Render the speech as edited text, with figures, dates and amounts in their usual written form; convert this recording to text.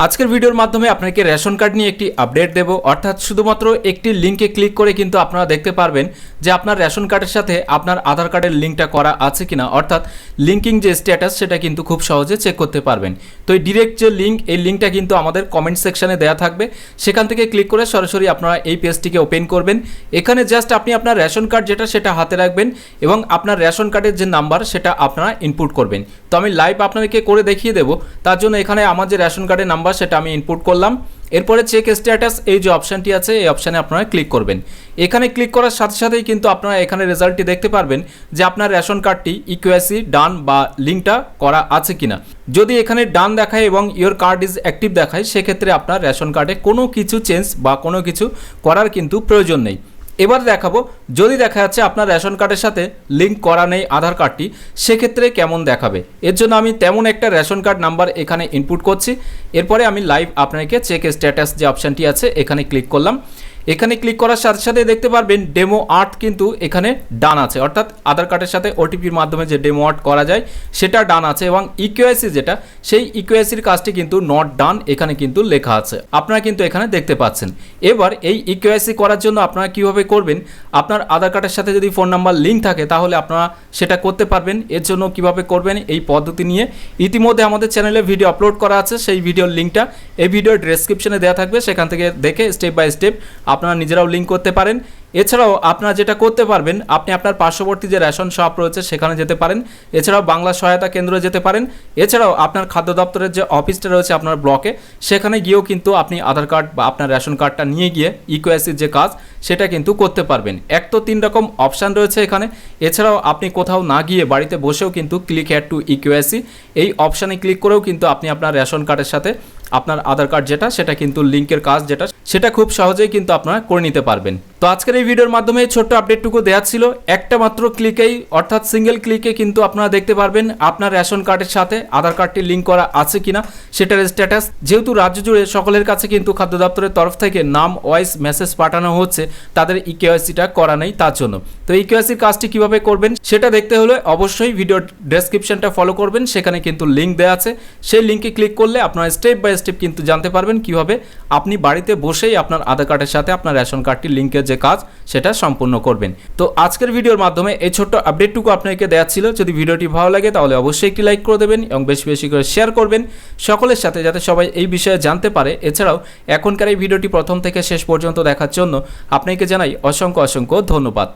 আজকের ভিডিওর মাধ্যমে আপনাকে রেশন কার্ড নিয়ে একটি আপডেট দেব। অর্থাৎ শুধুমাত্র একটি লিঙ্কে ক্লিক করে কিন্তু আপনারা দেখতে পারবেন যে আপনার রেশন কার্ডের সাথে আপনার আধার কার্ডের লিঙ্কটা করা আছে কিনা, অর্থাৎ লিঙ্কিং যে স্ট্যাটাস সেটা কিন্তু খুব সহজে চেক করতে পারবেন। তো এই ডিরেক্ট যে লিঙ্ক, এই লিঙ্কটা কিন্তু আমাদের কমেন্ট সেকশনে দেওয়া থাকবে, সেখান থেকে ক্লিক করে সরাসরি আপনারা এই পেজটিকে ওপেন করবেন। এখানে জাস্ট আপনি আপনার রেশন কার্ড যেটা সেটা হাতে রাখবেন এবং আপনার রেশন কার্ডের যে নাম্বার সেটা আপনারা ইনপুট করবেন। তো আমি লাইভ আপনাদেরকে করে দেখিয়ে দেবো। তার জন্য এখানে আমার যে রেশন কার্ডের নাম্বার সেটা আমি ইনপুট করলাম। এরপরে চেক স্ট্যাটাস এই যে অপশানটি আছে, এই অপশানে আপনারা ক্লিক করবেন। এখানে ক্লিক করার সাথে সাথেই কিন্তু আপনারা এখানে রেজাল্টটি দেখতে পারবেন যে আপনার রেশন কার্ডটি ইকিউআইসি ডান বা লিঙ্কটা করা আছে কিনা। যদি এখানে ডান দেখায় এবং ইওর কার্ড ইজ অ্যাক্টিভ দেখায়, সেক্ষেত্রে আপনার রেশন কার্ডে কোনো কিছু চেঞ্জ বা কোনো কিছু করার কিন্তু প্রয়োজন নেই। এবার দেখাবো যদি দেখা যাচ্ছে আপনার রেশন কার্ডের সাথে লিঙ্ক করা নেই আধার কার্ডটি, সেক্ষেত্রে কেমন দেখাবে। এর জন্য আমি তেমন একটা রেশন কার্ড নাম্বার এখানে ইনপুট করছি। এরপরে আমি লাইভ আপনাকে চেক স্ট্যাটাস যে অপশানটি আছে এখানে ক্লিক করলাম। এখানে ক্লিক করার সাথে সাথে দেখতে পারবেন ডেমো আর্ট কিন্তু এখানে ডান আছে, অর্থাৎ আধার কার্ডের সাথে ওটিপির মাধ্যমে যে ডেমো আর্ট করা যায় সেটা ডান আছে, এবং ইকিউআইসি যেটা সেই ইকিউআইসির কাজটি কিন্তু নট ডান এখানে কিন্তু লেখা আছে, আপনারা কিন্তু এখানে দেখতে পাচ্ছেন। এবার এই ইকিউআইসি করার জন্য আপনারা কিভাবে করবেন, আপনার আধার কার্ডের সাথে যদি ফোন নাম্বার লিঙ্ক থাকে তাহলে আপনারা সেটা করতে পারবেন। এর জন্য কিভাবে করবেন এই পদ্ধতি নিয়ে ইতিমধ্যে আমাদের চ্যানেলে ভিডিও আপলোড করা আছে, সেই ভিডিওর লিঙ্কটা এই ভিডিওর ডেসক্রিপশনে দেওয়া থাকবে, সেখান থেকে দেখে স্টেপ বাই স্টেপ আপনারা নিজেরাও লিঙ্ক করতে পারেন। এছাড়াও আপনারা যেটা করতে পারবেন, আপনি আপনার পার্শ্ববর্তী যে রেশন শপ রয়েছে সেখানে যেতে পারেন। এছাড়াও বাংলা সহায়তা কেন্দ্রে যেতে পারেন। এছাড়াও আপনার খাদ্য দপ্তরের যে অফিসটা রয়েছে আপনার ব্লকে, সেখানে গিয়েও কিন্তু আপনি আধার কার্ড বা আপনার রেশন কার্ডটা নিয়ে গিয়ে ইকিউআইসির যে কাজ সেটা কিন্তু করতে পারবেন। এক তো 3 রকম অপশান রয়েছে এখানে। এছাড়াও আপনি কোথাও না গিয়ে বাড়িতে বসেও কিন্তু ক্লিক হেয়ার টু ইকিউআইসি এই অপশানে ক্লিক করেও কিন্তু আপনি আপনার রেশন কার্ডের সাথে আপনার আধার কার্ড যেটা সেটা কিন্তু লিঙ্কের কাজ যেটা সেটা খুব সহজেই কিন্তু আপনারা করে নিতে পারবেন। তো আজকের এই ভিডিওর মাধ্যমে ছোট্ট আপডেটটুকু দেওয়া ছিল। একটা মাত্র ক্লিকেই, অর্থাৎ সিঙ্গেল ক্লিকে কিন্তু আপনারা দেখতে পারবেন আপনার রেশন কার্ডের সাথে আধার কার্ডটি লিঙ্ক করা আছে কিনা সেটার স্ট্যাটাস। যেহেতু রাজ্য জুড়ে সকলের কাছে কিন্তু খাদ্য দপ্তরের তরফ থেকে নাম ওয়াইজ মেসেজ পাঠানো হচ্ছে তাদের ইকিউআইসিটা করা নেই তার জন্য। তো ইকিউআইসির কাজটি কিভাবে করবেন সেটা দেখতে হলে অবশ্যই ভিডিওর ডেসক্রিপশনটা ফলো করবেন, সেখানে কিন্তু লিঙ্ক দেওয়া আছে। সেই লিঙ্কে ক্লিক করলে আপনারা স্টেপ বাই স্টেপ কিন্তু জানতে পারবেন কিভাবে আপনি বাড়িতে বসেই আপনার আধার কার্ডের সাথে আপনার রেশন কার্ডটি লিঙ্কের যে কাজ সেটা সম্পূর্ণ করবেন। তো আজকের ভিডিওর মাধ্যমে এই ছোট্ট আপডেটটুকু আপনাকে দেওয়া ছিল। যদি ভিডিওটি ভালো লাগে তাহলে অবশ্যই একটি লাইক করে দেবেন এবং বেশি বেশি করে শেয়ার করবেন সকলের সাথে, যাতে সবাই এই বিষয়ে জানতে পারে। এছাড়াও এখনকার এই ভিডিওটি প্রথম থেকে শেষ পর্যন্ত দেখার জন্য আপনাকে জানাই অসংখ্য অসংখ্য ধন্যবাদ।